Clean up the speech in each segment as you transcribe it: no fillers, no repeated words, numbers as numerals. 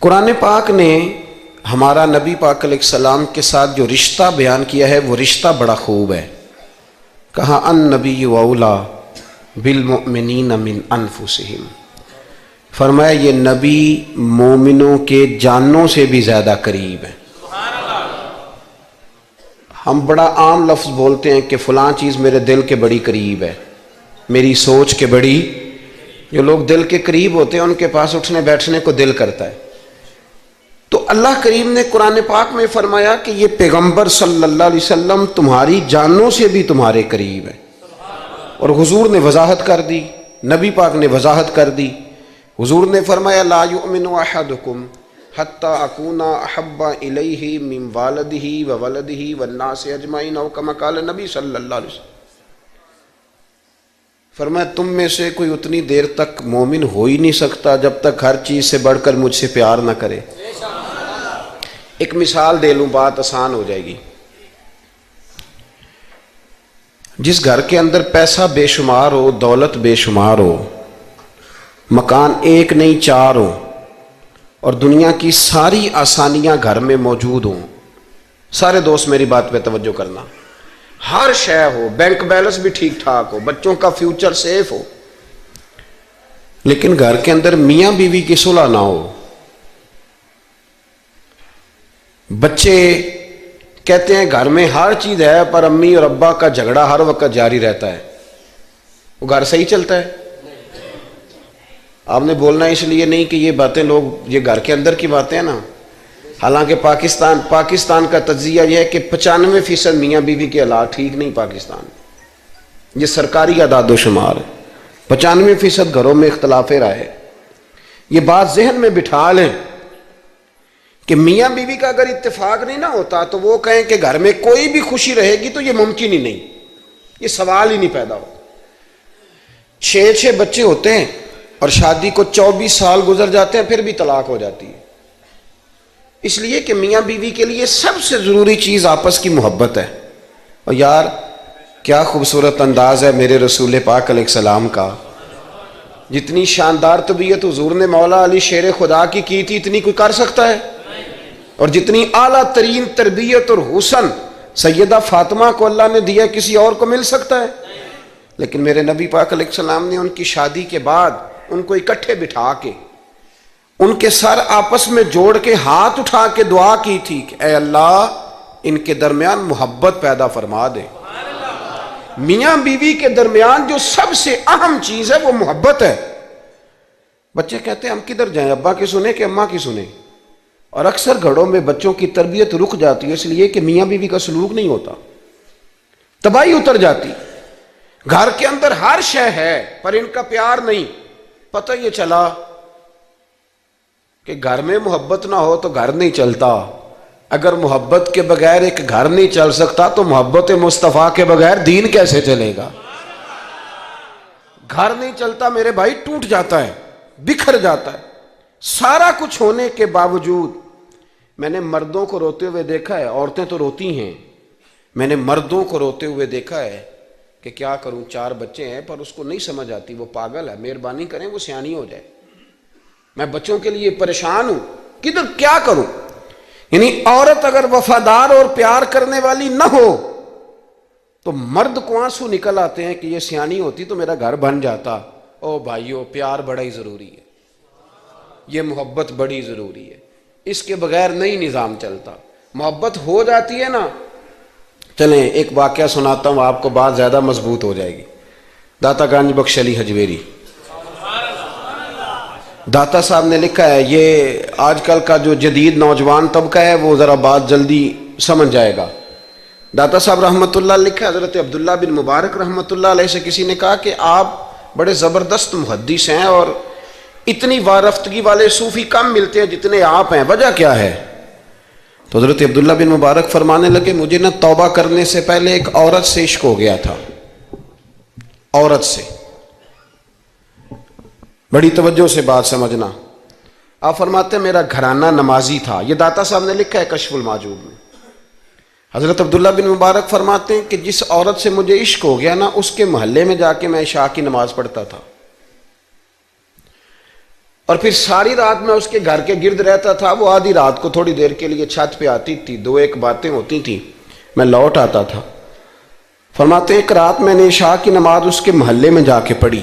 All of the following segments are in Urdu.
قرآن پاک نے ہمارا نبی پاک علیہ السلام کے ساتھ جو رشتہ بیان کیا ہے وہ رشتہ بڑا خوب ہے. کہا النبی اولا بالمؤمنین من انفسہم، فرمایا یہ نبی مومنوں کے جانوں سے بھی زیادہ قریب ہے. ہم بڑا عام لفظ بولتے ہیں کہ فلاں چیز میرے دل کے بڑی قریب ہے، میری سوچ کے بڑی. جو لوگ دل کے قریب ہوتے ہیں ان کے پاس اٹھنے بیٹھنے کو دل کرتا ہے. تو اللہ کریم نے قرآن پاک میں فرمایا کہ یہ پیغمبر صلی اللہ علیہ وسلم تمہاری جانوں سے بھی تمہارے قریب ہے. اور حضور نے وضاحت کر دی، نبی پاک نے وضاحت کر دی. حضور نے فرمایا لا یؤمن احدکم حتی اکون احب الیہ من والدہ وولدہ والناس اجمعین او کما قال نبی صلی اللہ علیہ وسلم. فرمایا تم میں سے کوئی اتنی دیر تک مومن ہو ہی نہیں سکتا جب تک ہر چیز سے بڑھ کر مجھ سے پیار نہ کرے. ایک مثال دے لوں، بات آسان ہو جائے گی. جس گھر کے اندر پیسہ بے شمار ہو، دولت بے شمار ہو، مکان ایک نہیں چار ہو، اور دنیا کی ساری آسانیاں گھر میں موجود ہوں، سارے دوست میری بات پہ توجہ کرنا، ہر شے ہو، بینک بیلنس بھی ٹھیک ٹھاک ہو، بچوں کا فیوچر سیف ہو، لیکن گھر کے اندر میاں بیوی کی صلح نہ ہو. بچے کہتے ہیں گھر میں ہر چیز ہے پر امی اور ابا کا جھگڑا ہر وقت جاری رہتا ہے، وہ گھر صحیح چلتا ہے؟ آپ نے بولنا اس لیے نہیں کہ یہ باتیں لوگ، یہ گھر کے اندر کی باتیں ہیں نا. حالانکہ پاکستان کا تجزیہ یہ ہے کہ 95% میاں بیوی کے حالات ٹھیک نہیں. پاکستان یہ سرکاری اعداد و شمار ہے، 95% گھروں میں اختلاف رائے. یہ بات ذہن میں بٹھا لیں کہ میاں بیوی کا اگر اتفاق نہیں نہ ہوتا تو وہ کہیں کہ گھر میں کوئی بھی خوشی رہے گی تو یہ ممکن ہی نہیں، یہ سوال ہی نہیں پیدا ہوتا. 6 بچے ہوتے ہیں اور شادی کو 24 سال گزر جاتے ہیں پھر بھی طلاق ہو جاتی ہے. اس لیے کہ میاں بیوی کے لیے سب سے ضروری چیز آپس کی محبت ہے. اور یار کیا خوبصورت انداز ہے میرے رسول پاک علیہ السلام کا. جتنی شاندار طبیعت حضور نے مولا علی شیر خدا کی تھی اتنی کوئی کر سکتا ہے؟ اور جتنی اعلیٰ ترین تربیت اور حسن سیدہ فاطمہ کو اللہ نے دیا کسی اور کو مل سکتا ہے؟ لیکن میرے نبی پاک علیہ السلام نے ان کی شادی کے بعد ان کو اکٹھے بٹھا کے ان کے سر آپس میں جوڑ کے ہاتھ اٹھا کے دعا کی تھی کہ اے اللہ ان کے درمیان محبت پیدا فرما دے. میاں بیوی کے درمیان جو سب سے اہم چیز ہے وہ محبت ہے. بچے کہتے ہیں ہم کدھر جائیں، ابا کی سنیں کہ اماں کی سنیں؟ اور اکثر گھروں میں بچوں کی تربیت رک جاتی ہے اس لیے کہ میاں بیوی کا سلوک نہیں ہوتا، تباہی اتر جاتی. گھر کے اندر ہر شے ہے پر ان کا پیار نہیں. پتہ یہ چلا کہ گھر میں محبت نہ ہو تو گھر نہیں چلتا. اگر محبت کے بغیر ایک گھر نہیں چل سکتا تو محبت مصطفیٰ کے بغیر دین کیسے چلے گا؟ گھر نہیں چلتا میرے بھائی، ٹوٹ جاتا ہے، بکھر جاتا ہے. سارا کچھ ہونے کے باوجود میں نے مردوں کو روتے ہوئے دیکھا ہے، عورتیں تو روتی ہیں، میں نے مردوں کو روتے ہوئے دیکھا ہے کہ کیا کروں 4 بچے ہیں پر اس کو نہیں سمجھ آتی، وہ پاگل ہے، مہربانی کریں وہ سیانی ہو جائے، میں بچوں کے لیے پریشان ہوں، کدھر کیا کروں. یعنی عورت اگر وفادار اور پیار کرنے والی نہ ہو تو مرد کو آنسو نکل آتے ہیں کہ یہ سیانی ہوتی تو میرا گھر بن جاتا. او بھائیو پیار بڑا ہی ضروری ہے، یہ محبت بڑی ضروری ہے، اس کے بغیر نہیں نظام چلتا. محبت ہو جاتی ہے نا. چلیں ایک واقعہ سناتا ہوں آپ کو، بات زیادہ مضبوط ہو جائے گی. داتا گنج بخش علی حجویری داتا صاحب نے لکھا ہے، یہ آج کل کا جو جدید نوجوان طبقہ ہے وہ ذرا بات جلدی سمجھ جائے گا. داتا صاحب رحمۃ اللہ لکھا ہے، حضرت عبداللہ بن مبارک رحمۃ اللہ علیہ سے کسی نے کہا کہ آپ بڑے زبردست محدث ہیں اور اتنی وارفتگی والے صوفی کم ملتے ہیں جتنے آپ ہیں، وجہ کیا ہے؟ تو حضرت عبداللہ بن مبارک فرمانے لگے مجھے نہ توبہ کرنے سے پہلے ایک عورت سے عشق ہو گیا تھا، عورت سے. بڑی توجہ سے بات سمجھنا. آپ فرماتے ہیں میرا گھرانہ نمازی تھا. یہ داتا صاحب نے لکھا ہے کشف الماجوب میں. حضرت عبداللہ بن مبارک فرماتے ہیں کہ جس عورت سے مجھے عشق ہو گیا نا اس کے محلے میں جا کے میں عشاء کی نماز پڑھتا تھا. اور پھر ساری رات میں اس کے گھر کے گرد رہتا تھا. وہ آدھی رات کو تھوڑی دیر کے لیے چھت پہ آتی تھی, 2-1 باتیں ہوتی تھیں, میں لوٹ آتا تھا. فرماتے ہیں ایک رات میں نے عشاء کی نماز اس کے محلے میں جا کے پڑھی.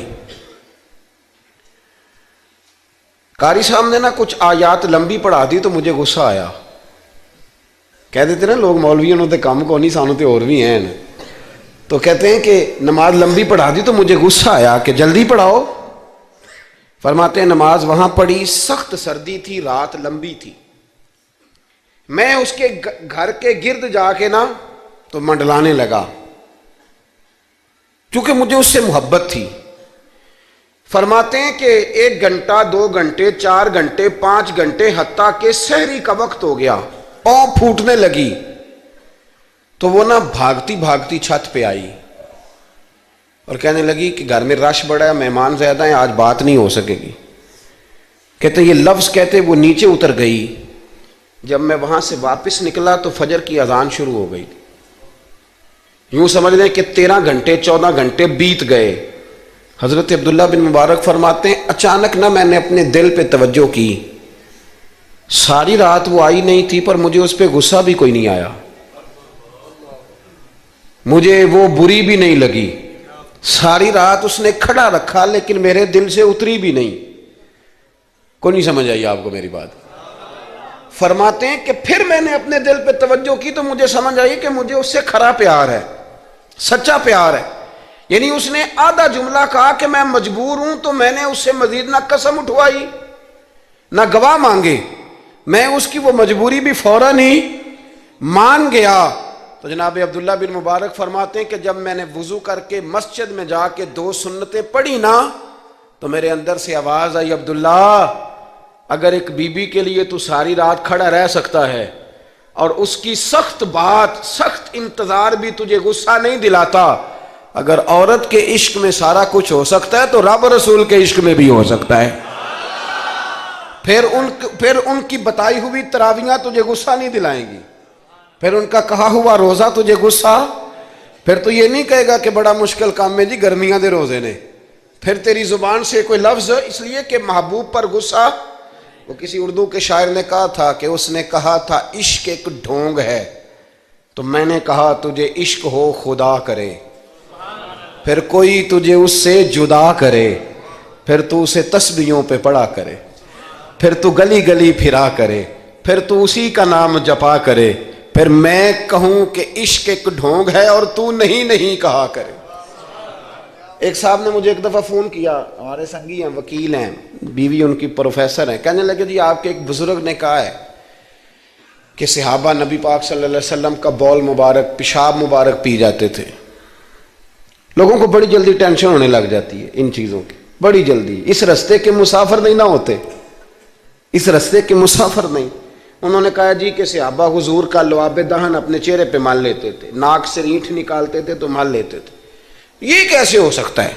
قاری صاحب نے نا کچھ آیات لمبی پڑھا دی تو مجھے غصہ آیا. کہہ دیتے نا لوگ مولویوں نے کام کو نہیں, سانو تے اور بھی ہیں. تو کہتے ہیں کہ نماز لمبی پڑھا دی تو مجھے غصہ آیا کہ جلدی پڑھاؤ. فرماتے ہیں نماز وہاں پڑھی, سخت سردی تھی, رات لمبی تھی. میں اس کے گھر کے گرد جا کے نا تو منڈلانے لگا, کیونکہ مجھے اس سے محبت تھی. فرماتے ہیں کہ 1 گھنٹہ 2 گھنٹے 4 گھنٹے 5 گھنٹے حتیٰ کہ سحری کا وقت ہو گیا, پاؤں پھوٹنے لگی. تو وہ نا بھاگتی بھاگتی چھت پہ آئی اور کہنے لگی کہ گھر میں رش بڑا ہے, مہمان زیادہ ہیں, آج بات نہیں ہو سکے گی. کہتے یہ لفظ کہتے وہ نیچے اتر گئی. جب میں وہاں سے واپس نکلا تو فجر کی اذان شروع ہو گئی. یوں سمجھ لیں کہ 13 گھنٹے 14 گھنٹے بیت گئے. حضرت عبداللہ بن مبارک فرماتے ہیں اچانک نہ میں نے اپنے دل پہ توجہ کی. ساری رات وہ آئی نہیں تھی پر مجھے اس پہ غصہ بھی کوئی نہیں آیا, مجھے وہ بری بھی نہیں لگی. ساری رات اس نے کھڑا رکھا لیکن میرے دل سے اتری بھی نہیں. کوئی نہیں سمجھ آئی آپ کو میری بات؟ فرماتے ہیں کہ پھر میں نے اپنے دل پہ توجہ کی تو مجھے سمجھ آئی کہ مجھے اس سے کھرا پیار ہے, سچا پیار ہے. یعنی اس نے آدھا جملہ کہا کہ میں مجبور ہوں, تو میں نے اس سے مزید نہ قسم اٹھوائی نہ گواہ مانگے, میں اس کی وہ مجبوری بھی فوراً ہی مان گیا. تو جناب عبداللہ بن مبارک فرماتے ہیں کہ جب میں نے وضو کر کے مسجد میں جا کے 2 سنتیں پڑھی نا تو میرے اندر سے آواز آئی, عبداللہ اگر ایک بی بی کے لیے تو ساری رات کھڑا رہ سکتا ہے اور اس کی سخت بات سخت انتظار بھی تجھے غصہ نہیں دلاتا, اگر عورت کے عشق میں سارا کچھ ہو سکتا ہے تو رب رسول کے عشق میں بھی ہو سکتا ہے. پھر ان کی بتائی ہوئی تراویحاں تجھے غصہ نہیں دلائیں گی, پھر ان کا کہا ہوا روزہ تجھے غصہ, پھر تو یہ نہیں کہے گا کہ بڑا مشکل کام ہے جی گرمیاں دے روزے نے. پھر تیری زبان سے کوئی لفظ, اس لیے کہ محبوب پر غصہ. وہ کسی اردو کے شاعر نے کہا تھا کہ اس نے کہا تھا عشق ایک ڈھونگ ہے, تو میں نے کہا تجھے عشق ہو خدا کرے, پھر کوئی تجھے اس سے جدا کرے, پھر تو اسے تسبیحوں پہ پڑھا کرے, پھر تو گلی گلی پھرا کرے, پھر تو اسی کا نام جپا کرے, پھر میں کہوں کہ عشق ایک ڈھونگ ہے اور تو نہیں کہا کرے. ایک صاحب نے مجھے ایک دفعہ فون کیا, ہمارے سنگی ہیں, وکیل ہیں, بیوی ان کی پروفیسر ہیں. کہنے لگے جی آپ کے ایک بزرگ نے کہا ہے کہ صحابہ نبی پاک صلی اللہ علیہ وسلم کا بول مبارک پیشاب مبارک پی جاتے تھے. لوگوں کو بڑی جلدی ٹینشن ہونے لگ جاتی ہے ان چیزوں کی, بڑی جلدی. اس رستے کے مسافر نہیں نہ ہوتے, اس رستے کے مسافر نہیں. انہوں نے کہا جی کہ صحابہ حضور کا لعاب دہن اپنے چہرے پہ مال لیتے تھے, ناک سے رینٹھ نکالتے تھے تو مال لیتے تھے. یہ کیسے ہو سکتا ہے؟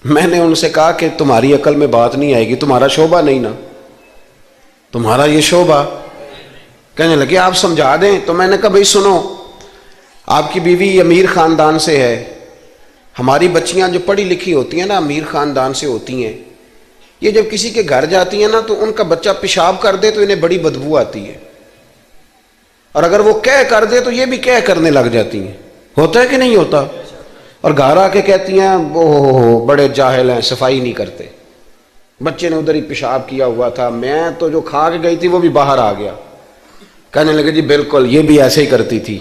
میں نے ان سے کہا کہ تمہاری عقل میں بات نہیں آئے گی, تمہارا شعبہ نہیں نا, تمہارا یہ شعبہ. کہنے لگے آپ سمجھا دیں. تو میں نے کہا بھائی سنو, آپ کی بیوی امیر خاندان سے ہے, ہماری بچیاں جو پڑھی لکھی ہوتی ہیں نا امیر خاندان سے ہوتی ہیں, یہ جب کسی کے گھر جاتی ہیں نا تو ان کا بچہ پیشاب کر دے تو انہیں بڑی بدبو آتی ہے, اور اگر وہ کہہ کر دے تو یہ بھی کہہ کرنے لگ جاتی ہیں. ہوتا ہے کہ نہیں ہوتا؟ اور گھر آ کے کہتی ہیں وہ بڑے جاہل ہیں, صفائی نہیں کرتے, بچے نے ادھر ہی پیشاب کیا ہوا تھا, میں تو جو کھا کے گئی تھی وہ بھی باہر آ گیا. کہنے لگے جی بالکل یہ بھی ایسے ہی کرتی تھی.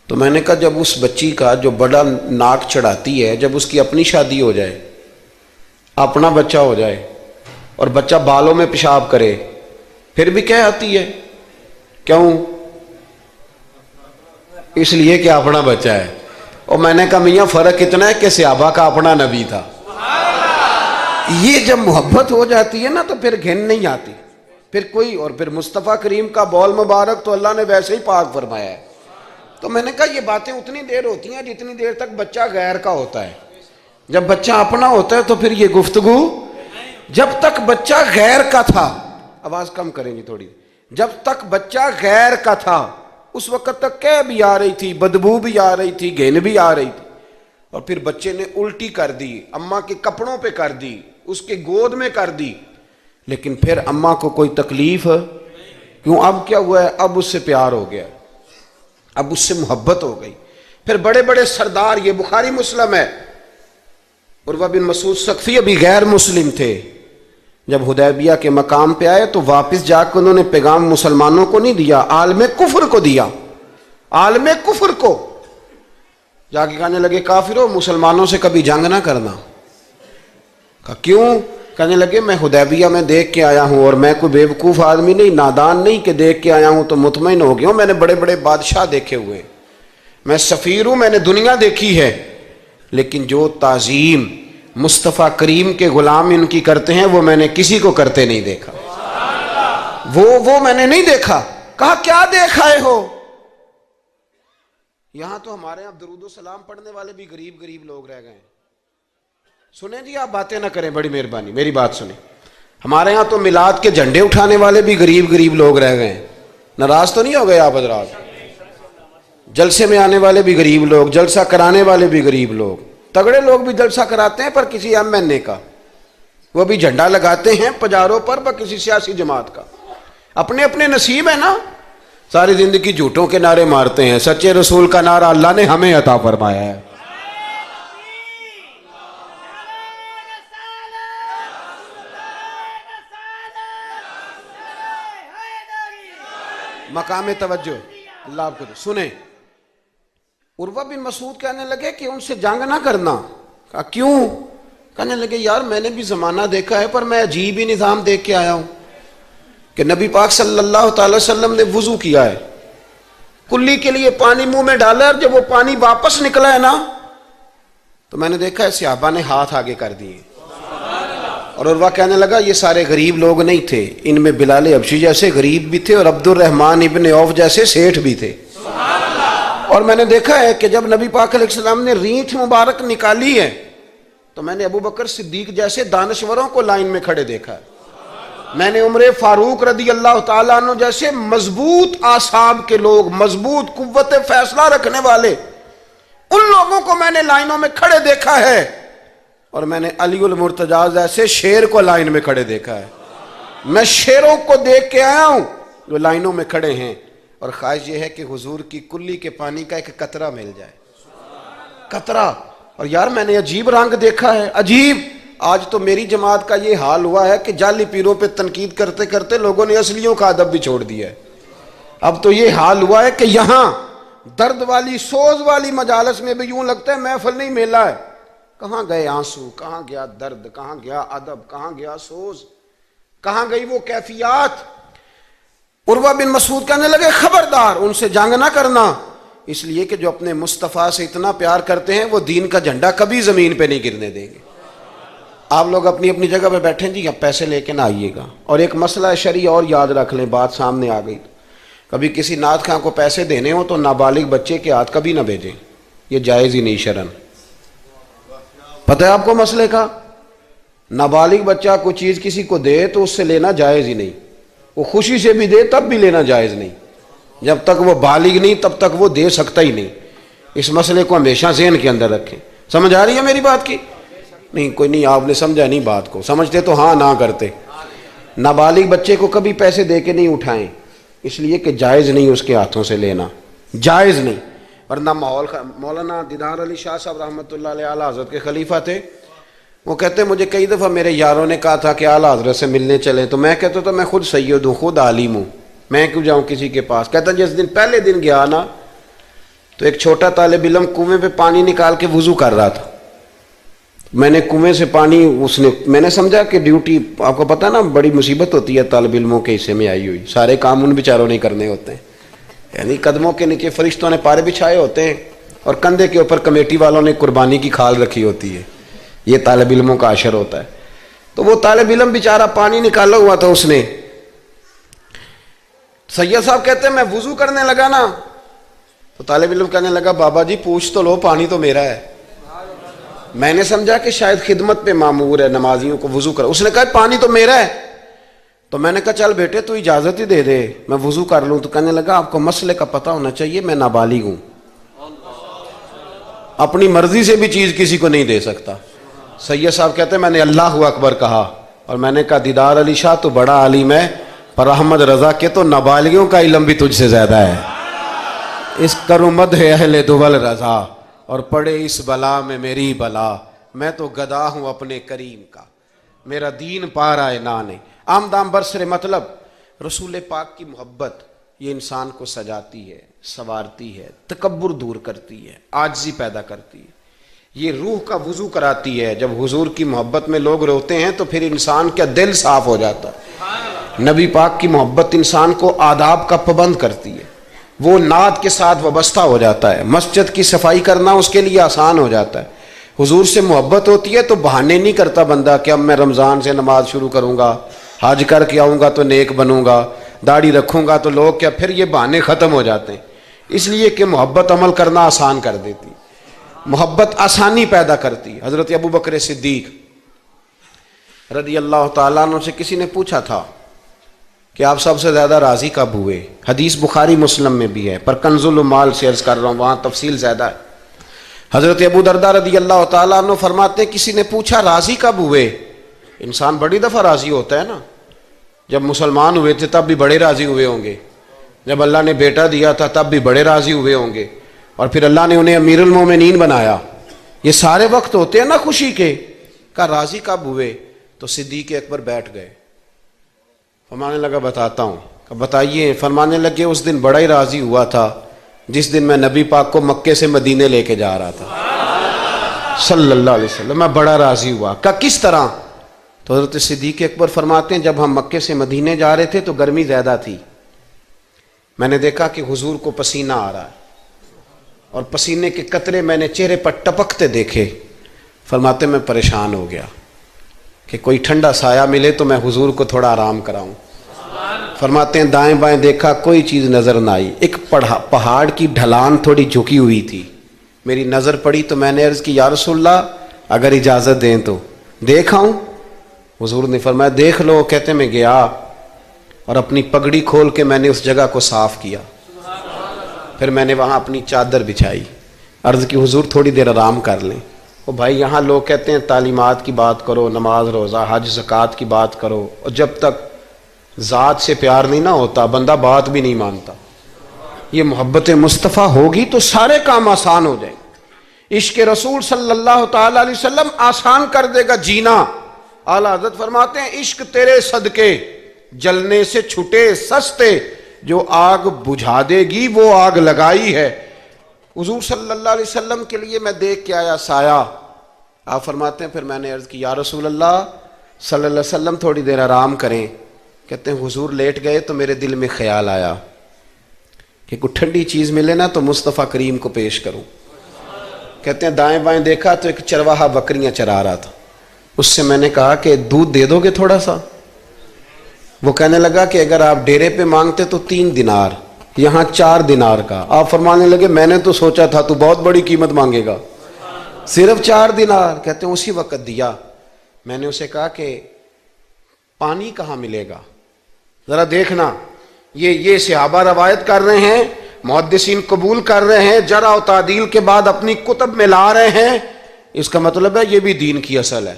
تو میں نے کہا جب اس بچی کا جو بڑا ناک چڑھاتی ہے, جب اس کی اپنی شادی ہو جائے, اپنا بچہ ہو جائے اور بچہ بالوں میں پیشاب کرے, پھر بھی کیا آتی ہے؟ کیوں؟ اس لیے کہ اپنا بچہ ہے. اور میں نے کہا میاں فرق اتنا ہے کہ صحابہ کا اپنا نبی تھا. یہ جب محبت ہو جاتی ہے نا تو پھر گھن نہیں آتی پھر کوئی. اور پھر مصطفیٰ کریم کا بول مبارک تو اللہ نے ویسے ہی پاک فرمایا ہے. تو میں نے کہا یہ باتیں اتنی دیر ہوتی ہیں جتنی دیر تک بچہ غیر کا ہوتا ہے. جب بچہ اپنا ہوتا ہے تو پھر یہ گفتگو. جب تک بچہ غیر کا تھا, آواز کم کریں گی تھوڑی, جب تک بچہ غیر کا تھا اس وقت تک کہہ بھی آ رہی تھی, بدبو بھی آ رہی تھی, گھن بھی آ رہی تھی. اور پھر بچے نے الٹی کر دی, اماں کے کپڑوں پہ کر دی, اس کے گود میں کر دی. لیکن پھر اماں کو کوئی تکلیف کیوں؟ اب کیا ہوا ہے؟ اب اس سے پیار ہو گیا، اب اس سے محبت ہو گئی۔ پھر بڑے بڑے سردار، یہ بخاری مسلم ہے، عروہ بن مسعود ثقفی ابھی غیر مسلم تھے، جب حدیبیہ کے مقام پہ آئے تو واپس جا کے انہوں نے پیغام مسلمانوں کو نہیں دیا، عالم کفر کو دیا، عالم کفر کو جا کے کہنے لگے کافرو، مسلمانوں سے کبھی جنگ نہ کرنا۔ کہا کیوں؟ کہنے لگے میں حدیبیہ میں دیکھ کے آیا ہوں، اور میں کوئی بے وقوف آدمی نہیں، نادان نہیں کہ دیکھ کے آیا ہوں تو مطمئن ہو گیا ہوں، میں نے بڑے بڑے بادشاہ دیکھے ہوئے، میں سفیر ہوں، میں نے دنیا دیکھی ہے، لیکن جو تعظیم مصطفیٰ کریم کے غلام ان کی کرتے ہیں وہ میں نے کسی کو کرتے نہیں دیکھا، وہ میں نے نہیں دیکھا۔ کہا کیا دیکھ آئے ہو؟ یہاں تو ہمارے یہاں درود و سلام پڑھنے والے بھی غریب غریب لوگ رہ گئے ہیں۔ سنیں جی، آپ باتیں نہ کریں، بڑی مہربانی میری بات سنیں۔ ہمارے یہاں تو میلاد کے جھنڈے اٹھانے والے بھی غریب غریب لوگ رہ گئے ہیں۔ ناراض تو نہیں ہو گئے آپ حضرات؟ جلسے میں آنے والے بھی غریب لوگ، جلسہ کرانے والے بھی غریب لوگ، تگڑے لوگ بھی جلسہ کراتے ہیں پر کسی ایم این اے کا، وہ بھی جھنڈا لگاتے ہیں پجاروں پر کسی سیاسی جماعت کا، اپنے اپنے نصیب ہے نا۔ ساری زندگی جھوٹوں کے نعرے مارتے ہیں، سچے رسول کا نعرہ اللہ نے ہمیں عطا فرمایا ہے۔ مقام توجہ، اللہ آپ کو سنیں۔ عروہ بن مسعود کہنے لگے کہ ان سے جنگ نہ کرنا۔ کہا کیوں؟ کہنے لگے یار میں نے بھی زمانہ دیکھا ہے، پر میں عجیب ہی نظام دیکھ کے آیا ہوں کہ نبی پاک صلی اللہ تعالی وسلم نے وضو کیا ہے، کلی کے لیے پانی منہ میں ڈالا، اور جب وہ پانی واپس نکلا ہے نا تو میں نے دیکھا ہے صحابہ نے ہاتھ آگے کر دیے۔ اور عروہ کہنے لگا یہ سارے غریب لوگ نہیں تھے، ان میں بلال حبشی جیسے غریب بھی تھے اور عبد الرحمن ابن عوف جیسے سیٹھ بھی تھے۔ اور میں نے دیکھا ہے کہ جب نبی پاک علیہ السلام نے رینٹ مبارک نکالی ہے تو میں نے ابو بکر صدیق جیسے دانشوروں کو لائن میں کھڑے دیکھا ہے، میں نے عمر فاروق رضی اللہ تعالیٰ عنہ جیسے مضبوط اعصاب کے لوگ، مضبوط قوت فیصلہ رکھنے والے، ان لوگوں کو میں نے لائنوں میں کھڑے دیکھا ہے، اور میں نے علی المرتضیٰ جیسے شیر کو لائن میں کھڑے دیکھا ہے۔ میں شیروں کو دیکھ کے آیا ہوں جو لائنوں میں کھڑے ہیں، اور خواہش یہ ہے کہ حضور کی کلی کے پانی کا ایک قطرہ مل جائے، قطرہ۔ اور یار میں نے عجیب رنگ دیکھا ہے، عجیب۔ آج تو میری جماعت کا یہ حال ہوا ہے کہ جعلی پیروں پہ تنقید کرتے کرتے لوگوں نے اصلیوں کا ادب بھی چھوڑ دیا ہے۔ اب تو یہ حال ہوا ہے کہ یہاں درد والی سوز والی مجالس میں بھی یوں لگتا ہے محفل نہیں میلہ ہے۔ کہاں گئے آنسو، کہاں گیا درد، کہاں گیا ادب، کہاں گیا سوز، کہاں گئی وہ کیفیات؟ عروہ بن مسعود کہنے لگے خبردار ان سے جنگ نہ کرنا، اس لیے کہ جو اپنے مصطفیٰ سے اتنا پیار کرتے ہیں وہ دین کا جھنڈا کبھی زمین پہ نہیں گرنے دیں گے۔ آپ لوگ اپنی اپنی جگہ پہ بیٹھیں جی، اب پیسے لے کے نہ آئیے گا۔ اور ایک مسئلہ شرعی اور یاد رکھ لیں، بات سامنے آ گئی، کبھی کسی نعت خواں کو پیسے دینے ہوں تو نابالغ بچے کے ہاتھ کبھی نہ بھیجیں، یہ جائز ہی نہیں شرعن۔ پتہ ہے آپ کو مسئلے کا؟ نابالغ بچہ کوئی چیز کسی کو دے تو اس سے لینا جائز ہی نہیں، وہ خوشی سے بھی دے تب بھی لینا جائز نہیں، جب تک وہ بالغ نہیں تب تک وہ دے سکتا ہی نہیں۔ اس مسئلے کو ہمیشہ ذہن کے اندر رکھیں۔ سمجھ آ رہی ہے میری بات کی؟ نہیں کوئی نہیں، آپ نے سمجھا نہیں بات کو، سمجھتے تو ہاں نہ کرتے۔ نابالغ بچے کو کبھی پیسے دے کے نہیں اٹھائیں، اس لیے کہ جائز نہیں اس کے ہاتھوں سے لینا، جائز نہیں۔ ورنہ مولانا دیدار علی شاہ صاحب رحمۃ اللہ علیہ اعلیٰ حضرت کے خلیفہ تھے، وہ کہتے مجھے کئی دفعہ میرے یاروں نے کہا تھا کہ اعلیٰ حضرت سے ملنے چلیں، تو میں کہتا تھا میں خود سید ہوں، خود عالم ہوں، میں کیوں جاؤں کسی کے پاس۔ کہتا جس دن پہلے دن گیا نا تو ایک چھوٹا طالب علم کنویں پہ پانی نکال کے وضو کر رہا تھا، میں نے کنویں سے پانی میں نے سمجھا کہ ڈیوٹی، آپ کو پتہ نا بڑی مصیبت ہوتی ہے طالب علموں کے حصے میں آئی ہوئی، سارے کام ان بیچاروں نہیں کرنے ہوتے ہیں، یعنی قدموں کے نیچے فرشتوں نے پارے بچھائے ہوتے ہیں اور کندھے کے اوپر کمیٹی والوں نے قربانی کی کھال رکھی ہوتی ہے، یہ طالب علموں کا عشر ہوتا ہے۔ تو وہ طالب علم بیچارہ پانی نکالا ہوا تھا، اس نے، سید صاحب کہتے ہیں میں وضو کرنے لگا نا تو طالب علم کہنے لگا بابا جی پوچھ تو لو، پانی تو میرا ہے۔ میں نے سمجھا کہ شاید خدمت پہ مامور ہے، نمازیوں کو وضو کر، اس نے کہا پانی تو میرا ہے۔ تو میں نے کہا چل بیٹے تو اجازت ہی دے دے میں وضو کر لوں۔ تو کہنے لگا آپ کو مسئلے کا پتہ ہونا چاہیے، میں نابالغ ہوں، اپنی مرضی سے بھی چیز کسی کو نہیں دے سکتا۔ سید صاحب کہتے ہیں میں نے اللہ اکبر کہا اور میں نے کہا دیدار علی شاہ تو بڑا عالم ہے، پر احمد رضا کے تو نابالغوں کا علم بھی تجھ سے زیادہ ہے۔ اس کرو مدح اہل دول رضا، اور پڑے اس بلا میں میری بلا، میں تو گدا ہوں اپنے کریم کا، میرا دین پارا ہے نانے۔ آمدام برسر مطلب رسول پاک کی محبت یہ انسان کو سجاتی ہے، سنوارتی ہے، تکبر دور کرتی ہے، عاجزی پیدا کرتی ہے، یہ روح کا وضو کراتی ہے۔ جب حضور کی محبت میں لوگ روتے ہیں تو پھر انسان کا دل صاف ہو جاتا ہے۔ نبی پاک کی محبت انسان کو آداب کا پابند کرتی ہے، وہ نعت کے ساتھ وابستہ ہو جاتا ہے، مسجد کی صفائی کرنا اس کے لیے آسان ہو جاتا ہے۔ حضور سے محبت ہوتی ہے تو بہانے نہیں کرتا بندہ کہ اب میں رمضان سے نماز شروع کروں گا، حج کر کے آؤں گا تو نیک بنوں گا، داڑھی رکھوں گا تو لوگ کیا، پھر یہ بہانے ختم ہو جاتے ہیں، اس لیے کہ محبت عمل کرنا آسان کر دیتی، محبت آسانی پیدا کرتی۔ حضرت ابو بکر صدیق رضی اللہ تعالیٰ عنہ سے کسی نے پوچھا تھا کہ آپ سب سے زیادہ راضی کب ہوئے؟ حدیث بخاری مسلم میں بھی ہے، پر کنز المال سے عرض کر رہا ہوں، وہاں تفصیل زیادہ ہے۔ حضرت ابو درداء رضی اللہ تعالیٰ عنہ فرماتے ہیں کسی نے پوچھا راضی کب ہوئے؟ انسان بڑی دفعہ راضی ہوتا ہے نا، جب مسلمان ہوئے تھے تب بھی بڑے راضی ہوئے ہوں گے، جب اللہ نے بیٹا دیا تھا تب بھی بڑے راضی ہوئے ہوں گے، اور پھر اللہ نے انہیں امیر المومنین بنایا، یہ سارے وقت ہوتے ہیں نا خوشی کے۔ کہا راضی کب ہوئے؟ تو صدیق اکبر بیٹھ گئے، فرمانے لگا بتاتا ہوں۔ کہ بتائیے۔ فرمانے لگے اس دن بڑا ہی راضی ہوا تھا جس دن میں نبی پاک کو مکے سے مدینے لے کے جا رہا تھا صلی اللہ علیہ وسلم، میں بڑا راضی ہوا۔ کہا کس طرح؟ تو حضرت صدیق اکبر فرماتے ہیں جب ہم مکے سے مدینے جا رہے تھے تو گرمی زیادہ تھی، میں نے دیکھا کہ حضور کو پسینہ آ رہا ہے اور پسینے کے قطرے میں نے چہرے پر ٹپکتے دیکھے۔ فرماتے میں پریشان ہو گیا کہ کوئی ٹھنڈا سایہ ملے تو میں حضور کو تھوڑا آرام کراؤں۔ فرماتے ہیں دائیں بائیں دیکھا کوئی چیز نظر نہ آئی، ایک پہاڑ کی ڈھلان تھوڑی جھکی ہوئی تھی، میری نظر پڑی تو میں نے عرض کی یا رسول اللہ اگر اجازت دیں تو دیکھ آؤں؟ حضور نے فرمایا دیکھ لو۔ کہتے میں گیا اور اپنی پگڑی کھول کے میں نے اس جگہ کو صاف کیا، پھر میں نے وہاں اپنی چادر بچھائی، عرض کی حضور تھوڑی دیر آرام کر لیں۔ وہ بھائی یہاں لوگ کہتے ہیں تعلیمات کی بات کرو، نماز روزہ حج زکوٰۃ کی بات کرو، اور جب تک ذات سے پیار نہیں نہ ہوتا بندہ بات بھی نہیں مانتا۔ یہ محبت مصطفیٰ ہوگی تو سارے کام آسان ہو جائیں گے۔ عشق رسول صلی اللہ تعالی علیہ وسلم آسان کر دے گا جینا۔ اعلیٰ حضرت فرماتے ہیں عشق تیرے صدقے جلنے سے چھٹے سستے، جو آگ بجھا دے گی وہ آگ لگائی ہے۔ حضور صلی اللہ علیہ وسلم کے لیے میں دیکھ کے آیا سایہ، آپ فرماتے ہیں پھر میں نے عرض کی یا رسول اللہ صلی اللہ علیہ وسلم تھوڑی دیر آرام کریں۔ کہتے ہیں حضور لیٹ گئے تو میرے دل میں خیال آیا کہ کوئی ٹھنڈی چیز ملے نا تو مصطفیٰ کریم کو پیش کروں۔ کہتے ہیں دائیں بائیں دیکھا تو ایک چرواہا بکریاں چرا رہا تھا، اس سے میں نے کہا کہ دودھ دے دو گے تھوڑا سا؟ وہ کہنے لگا کہ اگر آپ ڈیرے پہ مانگتے تو 3 دینار، یہاں 4 دینار کا۔ آپ فرمانے لگے میں نے تو سوچا تھا تو بہت بڑی قیمت مانگے گا، صرف 4 دینار۔ کہتے ہیں اسی وقت دیا۔ میں نے اسے کہا کہ پانی کہاں ملے گا؟ ذرا دیکھنا، یہ صحابہ روایت کر رہے ہیں، محدثین قبول کر رہے ہیں، جرح و تعدیل کے بعد اپنی کتب میں لا رہے ہیں، اس کا مطلب ہے یہ بھی دین کی اصل ہے،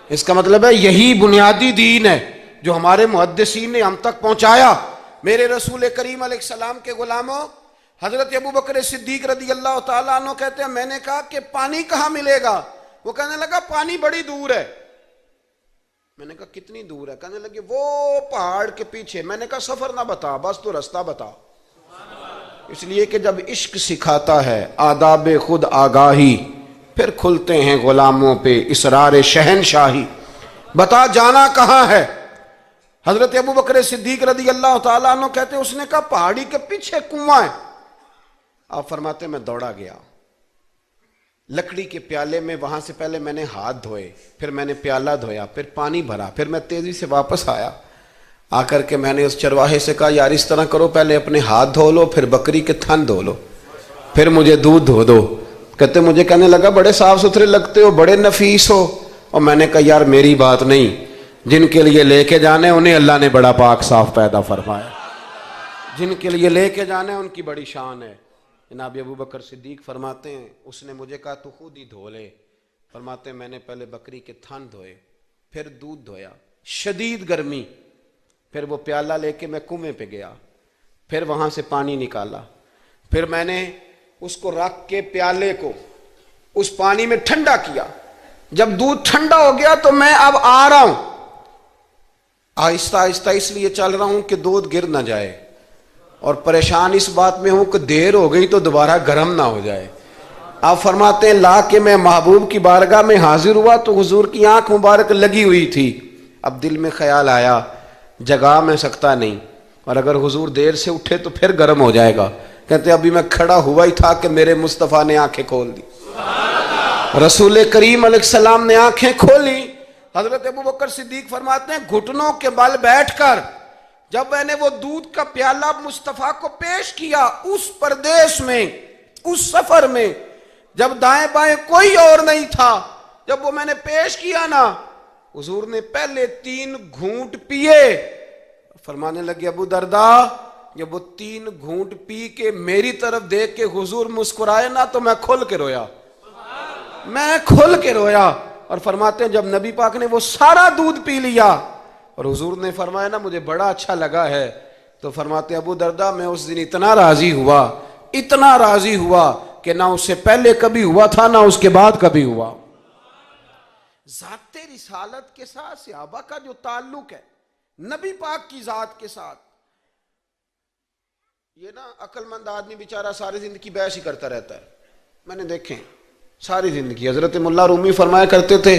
اس کا مطلب ہے یہی بنیادی دین ہے جو ہمارے محدثین نے ہم تک پہنچایا۔ میرے رسول کریم علیہ السلام کے غلاموں، حضرت ابو بکر صدیق رضی اللہ تعالیٰ عنہ کہتے ہیں میں نے کہا کہ پانی کہاں ملے گا؟ وہ کہنے لگا پانی بڑی دور ہے۔ میں نے کہا کتنی دور ہے؟ کہنے لگے وہ پہاڑ کے پیچھے۔ میں نے کہا سفر نہ بتا، بس تو رستہ بتا۔ اس لیے کہ جب عشق سکھاتا ہے آداب خود آگاہی، پھر کھلتے ہیں غلاموں پہ اسرار شہنشاہی۔ بتا جانا کہاں ہے؟ حضرت ابو بکر صدیق رضی اللہ تعالیٰ عنہ کہتے ہیں اس نے کہا پہاڑی کے پیچھے کنواں ہے۔ آپ فرماتے میں دوڑا گیا، لکڑی کے پیالے میں وہاں سے پہلے میں نے ہاتھ دھوئے، پھر میں نے پیالہ دھویا، پھر پانی بھرا، پھر میں تیزی سے واپس آیا۔ آ کر کے میں نے اس چرواہے سے کہا یار اس طرح کرو، پہلے اپنے ہاتھ دھو لو، پھر بکری کے تھن دھو لو، پھر مجھے دودھ دھو دو۔ کہتے مجھے کہنے لگا بڑے صاف ستھرے لگتے ہو، بڑے نفیس ہو۔ اور میں نے کہا یار میری بات نہیں، جن کے لیے لے کے جانے انہیں اللہ نے بڑا پاک صاف پیدا فرمایا، جن کے لیے لے کے جانے ان کی بڑی شان ہے۔ جناب ابو بکر صدیق فرماتے ہیں اس نے مجھے کہا تو خود ہی دھو لے۔ فرماتے ہیں میں نے پہلے بکری کے تھن دھوئے، پھر دودھ دھویا، شدید گرمی، پھر وہ پیالہ لے کے میں کنویں پہ گیا، پھر وہاں سے پانی نکالا، پھر میں نے اس کو رکھ کے پیالے کو اس پانی میں ٹھنڈا کیا، جب دودھ ٹھنڈا ہو گیا تو میں اب آ رہا ہوں، آہستہ آہستہ اس لیے چل رہا ہوں کہ دودھ گر نہ جائے، اور پریشان اس بات میں ہوں کہ دیر ہو گئی تو دوبارہ گرم نہ ہو جائے۔ آپ فرماتے ہیں لا کہ میں محبوب کی بارگاہ میں حاضر ہوا تو حضور کی آنکھ مبارک لگی ہوئی تھی، اب دل میں خیال آیا جگا میں سکتا نہیں، اور اگر حضور دیر سے اٹھے تو پھر گرم ہو جائے گا، کہتے ابھی میں کھڑا ہوا ہی تھا کہ میرے مصطفیٰ نے آنکھیں کھول دی، رسول کریم علیہ السلام نے آنکھیں کھولی۔ حضرت ابوبکر صدیق فرماتے ہیں گھٹنوں کے بل بیٹھ کر جب میں نے وہ دودھ کا پیالہ مصطفیٰ کو پیش کیا، اس پردیس میں، اس سفر میں، جب دائیں بائیں کوئی اور نہیں تھا، جب وہ میں نے پیش کیا نا، حضور نے پہلے 3 گھونٹ پیے، فرمانے لگے ابو درداء جب وہ 3 گھونٹ پی کے میری طرف دیکھ کے حضور مسکرائے نا تو میں کھل کے رویا، میں کھل کے رویا۔ اور فرماتے ہیں جب نبی پاک نے وہ سارا دودھ پی لیا اور حضور نے فرمایا نا مجھے بڑا اچھا لگا ہے، تو فرماتے ہیں ابو درداء میں اس دن اتنا راضی ہوا کہ نہ اس سے پہلے کبھی ہوا تھا نہ اس کے بعد کبھی ہوا۔ ذات رسالت کے ساتھ صحابہ کا جو تعلق ہے نبی پاک کی ذات کے ساتھ، یہ نا عقل مند آدمی بیچارہ ساری زندگی بحث ہی کرتا رہتا ہے، میں نے دیکھیں ساری زندگی۔ حضرت ملا رومی فرمایا کرتے تھے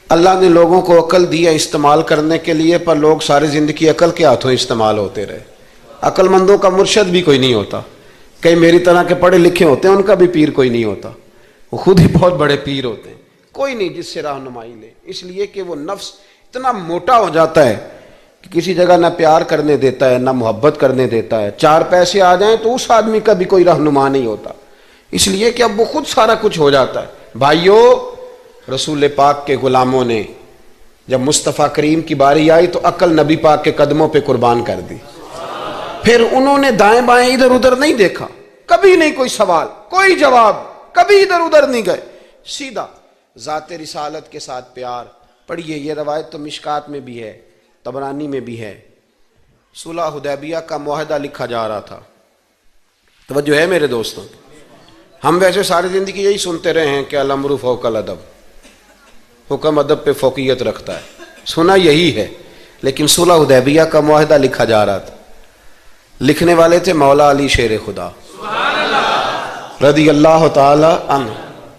اللہ نے لوگوں کو عقل دیا استعمال کرنے کے لیے، پر لوگ ساری زندگی عقل کے ہاتھوں استعمال ہوتے رہے۔ عقل مندوں کا مرشد بھی کوئی نہیں ہوتا، کئی میری طرح کے پڑھے لکھے ہوتے ہیں ان کا بھی پیر کوئی نہیں ہوتا، وہ خود ہی بہت بڑے پیر ہوتے ہیں، کوئی نہیں جس سے رہنمائی لے، اس لیے کہ وہ نفس اتنا موٹا ہو جاتا ہے کہ کسی جگہ نہ پیار کرنے دیتا ہے نہ محبت کرنے دیتا ہے، 4 پیسے آ جائیں تو اس آدمی کا بھی کوئی رہنما نہیں ہوتا، اس لیے کہ اب وہ خود سارا کچھ ہو جاتا ہے۔ بھائیو، رسول پاک کے غلاموں نے جب مصطفیٰ کریم کی باری آئی تو عقل نبی پاک کے قدموں پہ قربان کر دی، پھر انہوں نے دائیں بائیں ادھر ادھر نہیں دیکھا، کبھی نہیں کوئی سوال کوئی جواب، کبھی ادھر ادھر نہیں گئے، سیدھا ذات رسالت کے ساتھ پیار۔ پڑھیے یہ روایت تو مشکات میں بھی ہے، طبرانی میں بھی ہے، صلح حدیبیہ کا معاہدہ لکھا جا رہا تھا، توجہ ہے میرے دوستوں، ہم ویسے ساری زندگی یہی سنتے رہے ہیں کہ الامر فوق الادب، حکم ادب پہ فوقیت رکھتا ہے، سنا یہی ہے، لیکن صلح حدیبیہ کا معاہدہ لکھا جا رہا تھا، لکھنے والے تھے مولا علی شیر خدا رضی اللہ تعالی عنہ،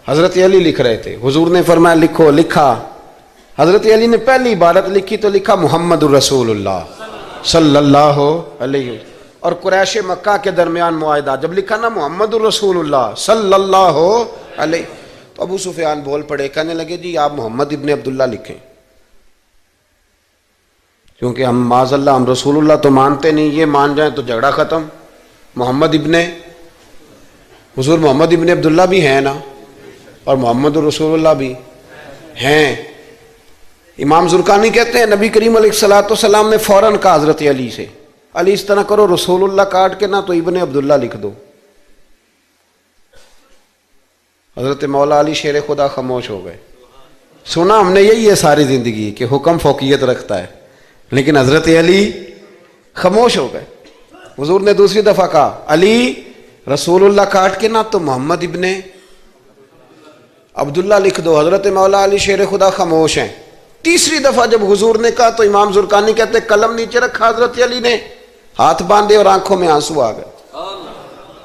حضرت علی لکھ رہے تھے، حضور نے فرمایا لکھو، لکھا، حضرت علی نے پہلی عبارت لکھی تو لکھا محمد الرسول اللہ صلی اللہ علیہ وسلم، اور قریش مکہ کے درمیان معاہدہ، جب لکھا نا محمد الرسول اللہ صلی اللہ علیہ، تو ابو سفیان بول پڑے، کہنے لگے جی آپ محمد ابن عبداللہ لکھیں، کیونکہ ہم معاذ اللہ ہم رسول اللہ تو مانتے نہیں، یہ مان جائیں تو جھگڑا ختم، محمد ابن، حضور محمد ابن عبداللہ بھی ہیں نا، اور محمد الرسول اللہ بھی ہیں۔ امام زرقانی کہتے ہیں نبی کریم علیہ السلام نے فوراً کہا حضرت علی سے، علی اس طرح کرو رسول اللہ کاٹ کے نہ تو ابن عبداللہ لکھ دو۔ حضرت مولا علی شیر خدا خاموش ہو گئے، سنا ہم نے یہی ہے ساری زندگی کہ حکم فوقیت رکھتا ہے، لیکن حضرت علی خاموش ہو گئے۔ حضور نے دوسری دفعہ کہا علی رسول اللہ کاٹ کے نہ تو محمد ابن عبداللہ لکھ دو، حضرت مولا علی شیر خدا خاموش ہیں۔ تیسری دفعہ جب حضور نے کہا تو امام زرقانی کہتے قلم نیچے رکھا حضرت علی نے، ہاتھ باندھے اور آنکھوں میں آنسو آ گئے،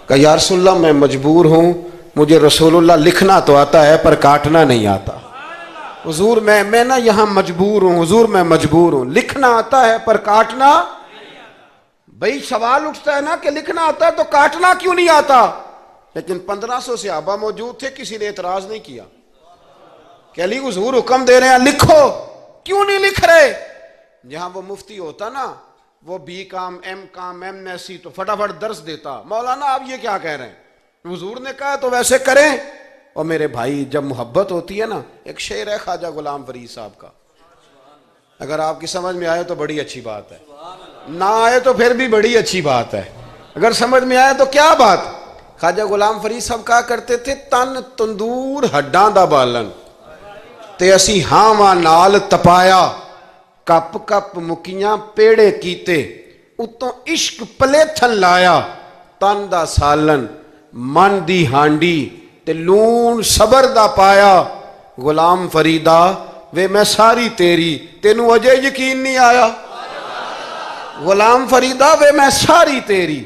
کہا یا رسول اللہ میں مجبور ہوں، مجھے رسول اللہ لکھنا تو آتا ہے پر کاٹنا نہیں آتا، حضور میں نا یہاں مجبور ہوں، حضور میں مجبور ہوں، لکھنا آتا ہے پر کاٹنا۔ بھئی سوال اٹھتا ہے نا کہ لکھنا آتا ہے تو کاٹنا کیوں نہیں آتا؟ لیکن 1500 صحابہ موجود تھے، کسی نے اعتراض نہیں کیا کہ علی حضور حکم دے رہے ہیں لکھو، کیوں نہیں لکھ رہے؟ جہاں وہ مفتی ہوتا نا، وہ B com M com M S C تو فٹافٹ درس دیتا، مولانا آپ یہ کیا کہہ رہے ہیں، حضور نے کہا تو ویسے کریں۔ اور میرے بھائی جب محبت ہوتی ہے نا، ایک شعر ہے خواجہ غلام فرید صاحب کا، اگر آپ کی سمجھ میں آئے تو بڑی اچھی بات ہے، نہ آئے تو پھر بھی بڑی اچھی بات ہے، اگر سمجھ میں آئے تو کیا بات۔ خواجہ غلام فرید صاحب کہا کرتے تھے تن تندور ہڈاں دا بالن، ਤੇ ਅਸੀਂ ਹਾਂਵਾਂ ਨਾਲ ਤਪਾਇਆ, ਕੱਪ ਕੱਪ ਮੁਕੀਆਂ ਪੇੜੇ ਕੀਤੇ, ਉਤੋਂ ਇਸ਼ਕ ਪਲੇਥਨ ਲਾਇਆ, ਤਨ ਦਾ ਸਾਲਨ ਮਨ ਦੀ ਹਾਂਡੀ ਤੇ ਲੂਣ ਸਬਰ ਦਾ ਪਾਇਆ। ਗੁਲਾਮ ਫਰੀਦਾ ਵੇ ਮੈਂ ਸਾਰੀ ਤੇਰੀ, ਤੈਨੂੰ ਅਜੇ ਯਕੀਨ ਨਹੀਂ ਆਇਆ। ਗੁਲਾਮ ਫਰੀਦਾ ਵੇ ਮੈਂ ਸਾਰੀ ਤੇਰੀ,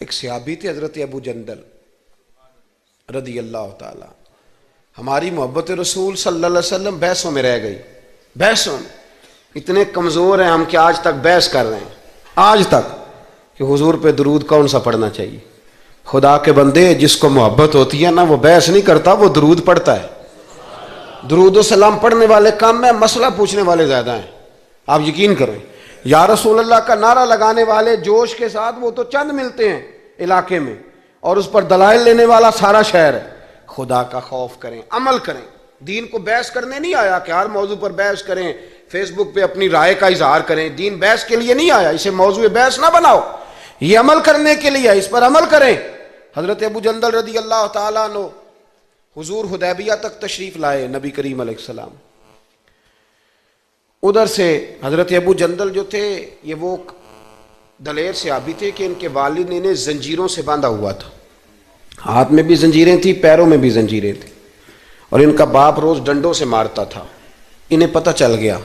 ایک صحابی تھے حضرت ابو جندل رضی اللہ تعالی. ہماری محبت رسول صلی اللہ علیہ وسلم بحثوں میں رہ گئی. بحثوں میں اتنے کمزور ہیں ہم کہ آج تک بحث کر رہے ہیں, آج تک, کہ حضور پہ درود کون سا پڑھنا چاہیے. خدا کے بندے, جس کو محبت ہوتی ہے نا وہ بحث نہیں کرتا, وہ درود پڑھتا ہے. درود و سلام پڑھنے والے کم ہیں, مسئلہ پوچھنے والے زیادہ ہیں. آپ یقین کریں, یا رسول اللہ کا نعرہ لگانے والے جوش کے ساتھ وہ تو چند ملتے ہیں علاقے میں, اور اس پر دلائل لینے والا سارا شہر ہے. خدا کا خوف کریں, عمل کریں. دین کو بحث کرنے نہیں آیا کہ ہر موضوع پر بحث کریں, فیس بک پہ اپنی رائے کا اظہار کریں. دین بحث کے لیے نہیں آیا, اسے موضوع بحث نہ بناؤ, یہ عمل کرنے کے لیے, اس پر عمل کریں. حضرت ابو جندل رضی اللہ تعالیٰ عنہ حضور حدیبیہ تک تشریف لائے, نبی کریم علیہ السلام. ادھر سے حضرت ابو جندل جو تھے یہ وہ دلیر صحابی تھے کہ ان کے والد نے انہیں زنجیروں سے باندھا ہوا تھا. ہاتھ میں بھی زنجیریں تھیں, پیروں میں بھی زنجیریں تھیں, اور ان کا باپ روز ڈنڈوں سے مارتا تھا. انہیں پتہ چل گیا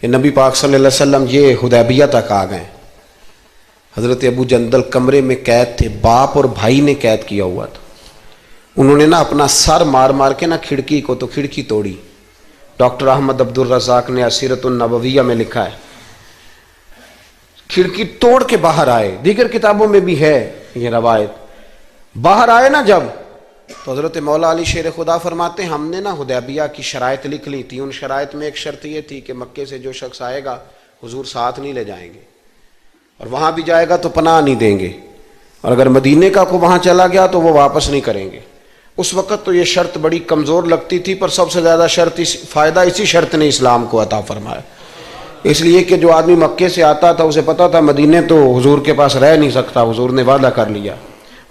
کہ نبی پاک صلی اللہ علیہ وسلم یہ حدیبیہ تک آ گئے. حضرت ابو جندل کمرے میں قید تھے, باپ اور بھائی نے قید کیا ہوا تھا. انہوں نے نا اپنا سر مار مار کے نا کھڑکی کو تو کھڑکی توڑی. ڈاکٹر احمد عبد الرزاق نے اسیرۃ النبویہ میں لکھا ہے کھڑکی توڑ کے باہر آئے. دیگر کتابوں میں بھی ہے یہ روایت. باہر آئے نا جب, تو حضرت مولا علی شیر خدا فرماتے ہیں ہم نے نا حدیبیہ کی شرائط لکھ لی تھی. ان شرائط میں ایک شرط یہ تھی کہ مکے سے جو شخص آئے گا حضور ساتھ نہیں لے جائیں گے, اور وہاں بھی جائے گا تو پناہ نہیں دیں گے, اور اگر مدینے کا کو وہاں چلا گیا تو وہ واپس نہیں کریں گے. اس وقت تو یہ شرط بڑی کمزور لگتی تھی, پر سب سے زیادہ فائدہ اسی شرط نے اسلام کو عطا فرمایا. اس لیے کہ جو آدمی مکے سے آتا تھا اسے پتا تھا مدینے تو حضور کے پاس رہ نہیں سکتا, حضور نے وعدہ کر لیا.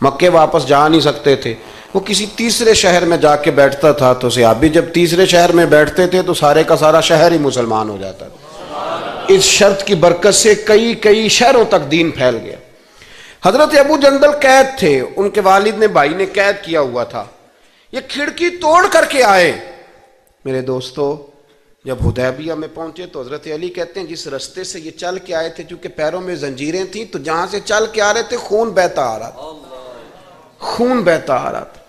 مکے واپس جا نہیں سکتے تھے, وہ کسی تیسرے شہر میں جا کے بیٹھتا تھا. تو صحابی جب تیسرے شہر میں بیٹھتے تھے تو سارے کا سارا شہر ہی مسلمان ہو جاتا تھا. اس شرط کی برکت سے کئی شہروں تک دین پھیل گیا. حضرت ابو جندل قید تھے, ان کے والد نے بھائی نے قید کیا ہوا تھا. یہ کھڑکی توڑ کر کے آئے. میرے دوستو, جب حدیبیہ میں پہنچے تو حضرت علی کہتے ہیں جس رستے سے یہ چل کے آئے تھے, چونکہ پیروں میں زنجیریں تھیں, تو جہاں سے چل کے آ رہے تھے خون بہتا آ رہا تھا, خون بہتا آ رہا تھا.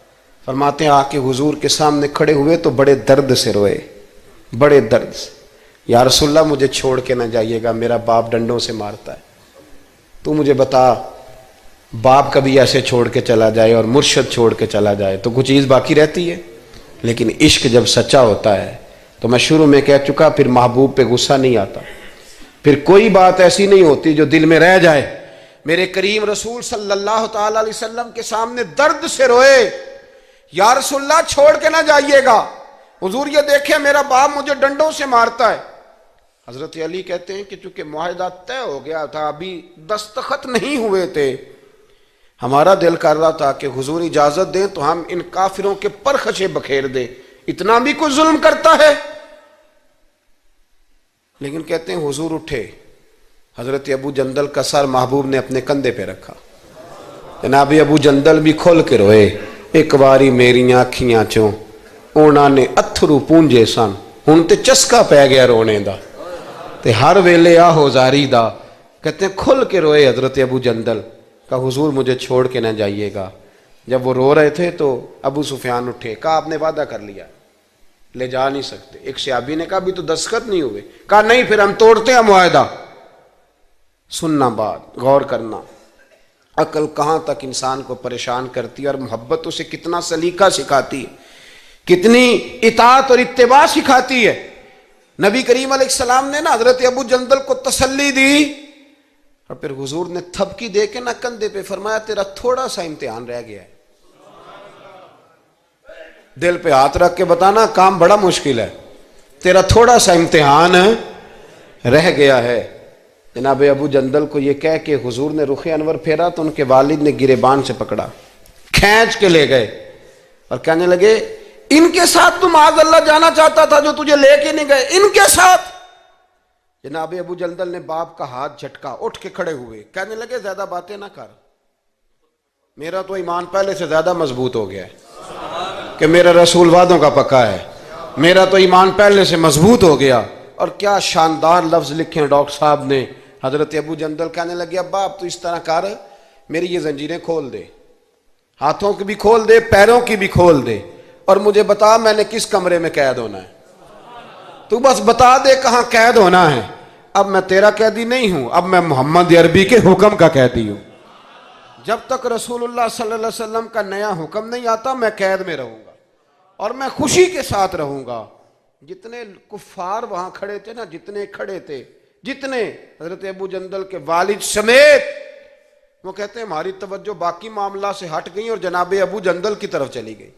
فرماتے ہیں آ کے حضور کے سامنے کھڑے ہوئے تو بڑے درد سے روئے, بڑے درد سے. یا رسول اللہ مجھے چھوڑ کے نہ جائیے گا, میرا باپ ڈنڈوں سے مارتا ہے. تو مجھے بتا, باپ کبھی ایسے چھوڑ کے چلا جائے اور مرشد چھوڑ کے چلا جائے تو کچھ چیز باقی رہتی ہے. لیکن عشق جب سچا ہوتا ہے تو میں شروع میں کہہ چکا, پھر محبوب پہ غصہ نہیں آتا, پھر کوئی بات ایسی نہیں ہوتی جو دل میں رہ جائے. میرے کریم رسول صلی اللہ تعالی علیہ وسلم کے سامنے درد سے روئے, یا رسول اللہ چھوڑ کے نہ جائیے گا, حضور یہ دیکھیں میرا باپ مجھے ڈنڈوں سے مارتا ہے. حضرت علی کہتے ہیں کہ چونکہ معاہدہ طے ہو گیا تھا, ابھی دستخط نہیں ہوئے تھے, ہمارا دل کر رہا تھا کہ حضور اجازت دیں تو ہم ان کافروں کے پرخچے بکھیر دیں, اتنا بھی کوئی ظلم کرتا ہے. لیکن کہتے ہیں حضور اٹھے, حضرت ابو جندل کا سر محبوب نے اپنے کندھے پہ رکھا. جناب ابو جندل بھی کھل کے روئے, ایک باری میریاں اکھیاں چوں اونا نے اتھرو پونجے سن, ہن تے چسکا پہ گیا رونے دا, تے ہر ویلے آہو زاری دا. کہتے ہیں کھل کے روئے حضرت ابو جندل, کہا حضور مجھے چھوڑ کے نہ جائیے گا. جب وہ رو رہے تھے تو ابو سفیان اٹھے, کہا آپ نے وعدہ کر لیا, لے جا نہیں سکتے. ایک صحابی نے کہا بھی تو دستخط نہیں ہوئے, کہا نہیں پھر ہم توڑتے ہیں معاہدہ. سننا بات, غور کرنا, عقل کہاں تک انسان کو پریشان کرتی ہے, اور محبت اسے کتنا سلیقہ سکھاتی ہے, کتنی اطاعت اور اتباع سکھاتی ہے. نبی کریم علیہ السلام نے نا حضرت ابو جندل کو تسلی دی, اور پھر حضور نے تھپکی دے کے نا کندھے پہ فرمایا تیرا تھوڑا سا امتحان رہ گیا ہے. دل پہ ہاتھ رکھ کے بتانا کام بڑا مشکل ہے, تیرا تھوڑا سا امتحان رہ گیا ہے. جناب ابو جندل کو یہ کہہ کہ حضور نے رخ انور پھیرا تو ان کے والد نے گریبان سے پکڑا, کھینچ کے لے گئے, اور کہنے لگے ان کے ساتھ تو معاذ اللہ جانا چاہتا تھا جو تجھے لے کے نہیں گئے, ان کے ساتھ. جناب ابو جندل نے باپ کا ہاتھ جھٹکا, اٹھ کے کھڑے ہوئے, کہنے لگے زیادہ باتیں نہ کر, میرا تو ایمان پہلے سے زیادہ مضبوط ہو گیا ہے کہ میرا رسول وعدوں کا پکا ہے, میرا تو ایمان پہلے سے مضبوط ہو گیا. اور کیا شاندار لفظ لکھے ہیں ڈاکٹر صاحب نے. حضرت ابو جندل کہنے لگے ابا آپ تو اس طرح کر میری یہ زنجیریں کھول دے، ہاتھوں کی بھی کھول دے، پیروں کی بھی کھول دے، اور مجھے بتا میں نے کس کمرے میں قید ہونا ہے۔ تو بس بتا دے کہاں قید ہونا ہے۔ اب میں تیرا قیدی نہیں ہوں، اب میں محمد عربی کے حکم کا قیدی ہوں۔ جب تک رسول اللہ صلی اللہ علیہ وسلم کا نیا حکم نہیں آتا میں قید میں رہوں گا، اور میں خوشی کے ساتھ رہوں گا۔ جتنے کفار وہاں کھڑے تھے نا، جتنے کھڑے تھے، جتنے، حضرت ابو جندل کے والد سمیت، وہ کہتے ہیں ہماری توجہ باقی معاملات سے ہٹ گئی اور جناب ابو جندل کی طرف چلی گئی۔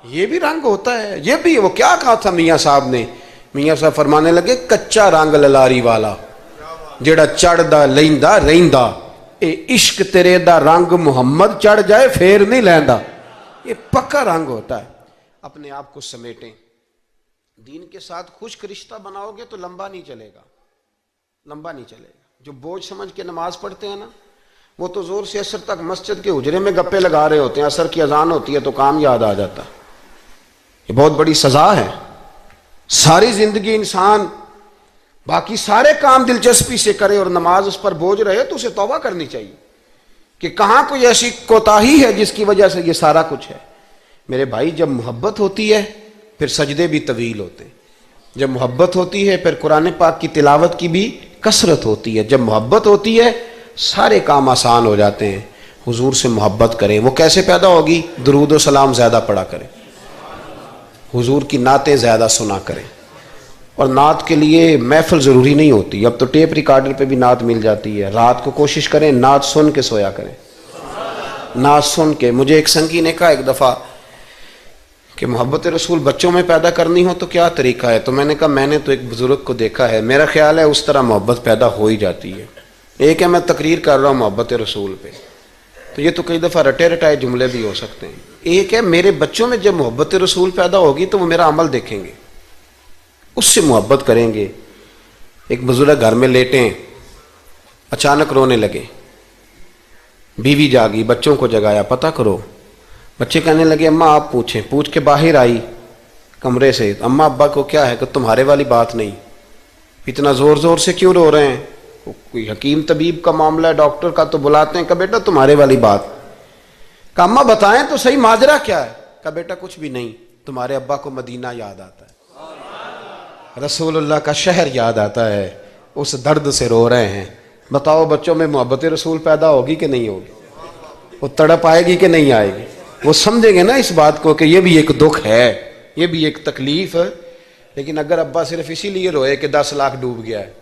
یہ بھی رنگ ہوتا ہے، یہ بھی۔ وہ کیا کہا تھا میاں صاحب نے؟ میاں صاحب فرمانے لگے کچا رنگ للاری والا جیڑا چڑھ دا لیندا رہندا، اے عشق تیرے دا رنگ محمد چڑھ جائے پھر نہیں لیندا۔ یہ پکا رنگ ہوتا ہے۔ اپنے آپ کو سمیٹیں، دین کے ساتھ خشک رشتہ بناؤ گے تو لمبا نہیں چلے گا، لمبا نہیں چلے گا۔ جو بوجھ سمجھ کے نماز پڑھتے ہیں نا، وہ تو زور سے عصر تک مسجد کے حجرے میں گپے لگا رہے ہوتے ہیں، عصر کی اذان ہوتی ہے تو کام یاد آ جاتا ہے۔ یہ بہت بڑی سزا ہے۔ ساری زندگی انسان باقی سارے کام دلچسپی سے کرے اور نماز اس پر بوجھ رہے تو اسے توبہ کرنی چاہیے کہ کہاں کوئی ایسی کوتاہی ہے جس کی وجہ سے یہ سارا کچھ ہے۔ میرے بھائی، جب محبت ہوتی ہے پھر سجدے بھی طویل ہوتے ہیں، جب محبت ہوتی ہے پھر قرآن پاک کی تلاوت کی بھی کثرت ہوتی ہے، جب محبت ہوتی ہے سارے کام آسان ہو جاتے ہیں۔ حضور سے محبت کریں۔ وہ کیسے پیدا ہوگی؟ درود و سلام زیادہ پڑھا کریں، حضور کی نعتیں زیادہ سنا کریں۔ اور نعت کے لیے محفل ضروری نہیں ہوتی، اب تو ٹیپ ریکارڈر پہ بھی نعت مل جاتی ہے۔ رات کو کوشش کریں نعت سن کے سویا کریں، نعت سن کے۔ مجھے ایک سنگی نے کہا ایک دفعہ کہ محبت رسول بچوں میں پیدا کرنی ہو تو کیا طریقہ ہے؟ تو میں نے کہا میں نے تو ایک بزرگ کو دیکھا ہے، میرا خیال ہے اس طرح محبت پیدا ہو ہی جاتی ہے۔ ایک ہے میں تقریر کر رہا ہوں محبت رسول پہ، تو یہ تو کئی دفعہ رٹے رٹائے جملے بھی ہو سکتے ہیں۔ ایک ہے میرے بچوں میں جب محبت رسول پیدا ہوگی تو وہ میرا عمل دیکھیں گے، اس سے محبت کریں گے۔ ایک بزرگ گھر میں لیٹیں، اچانک رونے لگے، بیوی جاگی، بچوں کو جگایا، پتہ کرو۔ بچے کہنے لگے اماں آپ پوچھیں۔ پوچھ کے باہر آئی کمرے سے، اماں ابا کو کیا ہے؟ کہ تمہارے والی بات نہیں، اتنا زور زور سے کیوں رو رہے ہیں؟ کوئی حکیم طبیب کا معاملہ ہے، ڈاکٹر کا، تو بلاتے ہیں۔ کہ بیٹا تمہارے والی بات۔ کہ اماں بتائیں تو صحیح ماجرا کیا ہے؟ کہ بیٹا کچھ بھی نہیں، تمہارے ابا کو مدینہ یاد آتا ہے، رسول اللہ کا شہر یاد آتا ہے، اس درد سے رو رہے ہیں۔ بتاؤ بچوں میں محبت رسول پیدا ہوگی کہ نہیں ہوگی؟ وہ تڑپ آئے گی کہ نہیں آئے گی؟ وہ سمجھیں گے نا اس بات کو کہ یہ بھی ایک دکھ ہے، یہ بھی ایک تکلیف ہے۔ لیکن اگر ابا صرف اسی لیے روئے کہ 10 لاکھ ڈوب گیا ہے،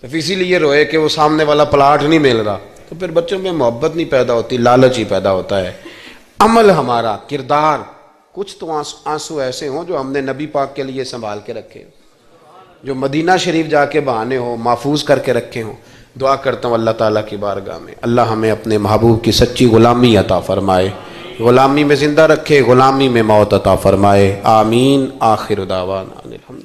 صرف اسی لیے روئے کہ وہ سامنے والا پلاٹ نہیں مل رہا، تو پھر بچوں میں محبت نہیں پیدا ہوتی، لالچ ہی پیدا ہوتا ہے۔ عمل ہمارا، کردار، کچھ تو آنسو ایسے ہوں جو ہم نے نبی پاک کے لیے سنبھال کے رکھے، جو مدینہ شریف جا کے بہانے ہوں، محفوظ کر کے رکھے ہوں۔ دعا کرتا ہوں اللہ تعالیٰ کی بارگاہ میں اللہ ہمیں اپنے محبوب کی سچی غلامی عطا فرمائے، غلامی میں زندہ رکھے، غلامی میں موت عطا فرمائے۔ آمین۔ آخر دعوانا الحمد